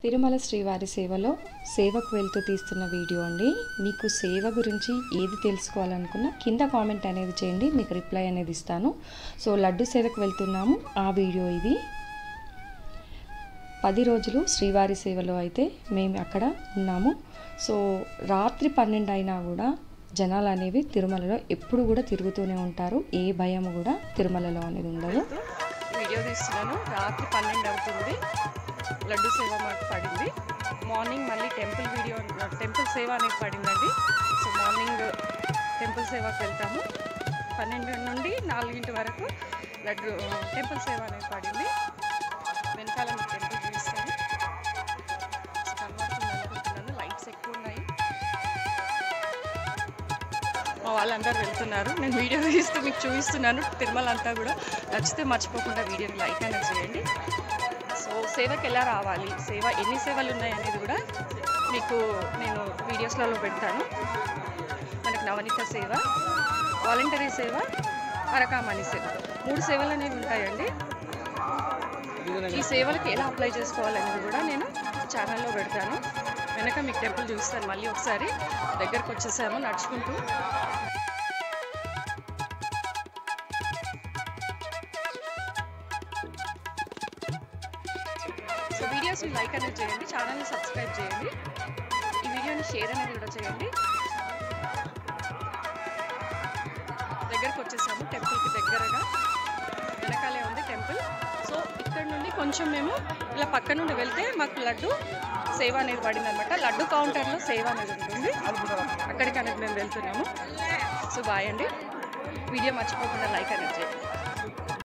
తిరుమల శ్రీవారి సేవలో సేవకు వెళ్తూ తీస్తున్న వీడియో అండి. మీకు సేవ గురించి ఏది తెలుసుకోవాలనుకున్నా కింద కామెంట్ అనేది చేయండి, మీకు రిప్లై అనేది ఇస్తాను. సో లడ్డు సేవకు వెళ్తున్నాము, ఆ వీడియో ఇది. 10 రోజులు శ్రీవారి సేవలో అయితే మేము అక్కడ ఉన్నాము. సో రాత్రి 12 అయినా కూడా జనాలు అనేవి తిరుమలలో ఎప్పుడు కూడా తిరుగుతూనే ఉంటారు. ఏ భయం కూడా తిరుమలలో అనేది ఉండదు. వీడియో తీస్తున్నాను. రాత్రి 12 అవుతుంది. లడ్డు సేవ మాకు పడింది. మార్నింగ్ మళ్ళీ టెంపుల్ సేవ అనేది పడిందండి. సో మార్నింగ్ టెంపుల్ సేవకు వెళ్తాము. 12 నుండి 4 వరకు లడ్డు టెంపుల్ సేవ అనేది పడింది. వెనకాల మీకు టెంపుల్ చూపిస్తాను. కనబడుతుంది అనుకుంటున్నాను, లైట్స్ ఎక్కువ ఉన్నాయి. మా వాళ్ళందరూ వెళ్తున్నారు. నేను వీడియో తీస్తూ మీకు చూపిస్తున్నాను తిరుమల అంతా కూడా. నచ్చితే మర్చిపోకుండా వీడియోని లైక్ అనేది చేయండి. సో సేవకి ఎలా రావాలి, సేవ ఎన్ని సేవలు ఉన్నాయి అనేది కూడా మీకు నేను వీడియోస్లలో పెడతాను. మనకు నవనీత సేవ, వాలంటరీ సేవ, అరకామణి సేవ, 3 సేవలు అనేవి ఉంటాయండి. ఈ సేవలకు ఎలా అప్లై చేసుకోవాలనేది కూడా నేను ఛానల్లో పెడతాను. వెనక మీకు టెంపుల్ చూపిస్తాను. మళ్ళీ ఒకసారి దగ్గరకు వచ్చేసాము నడుచుకుంటూ. సో వీడియోస్ని లైక్ అనేది చేయండి, ఛానల్ని సబ్స్క్రైబ్ చేయండి, ఈ వీడియోని షేర్ అనేది కూడా చేయండి. దగ్గరకు వచ్చేసాము, టెంపుల్కి దగ్గరగా. వెనకాలే ఉంది టెంపుల్. సో ఇక్కడ నుండి కొంచెం మేము ఇలా పక్క నుండి వెళ్తే మాకు లడ్డు సేవ అనేది పడింది అనమాట. లడ్డు కౌంటర్లో సేవ అనేది ఉంటుంది, అక్కడికి అనేది మేము వెళ్తున్నాము. సో బాయ్ అండి. వీడియో మర్చిపోకుండా లైక్ అనేది చేయండి.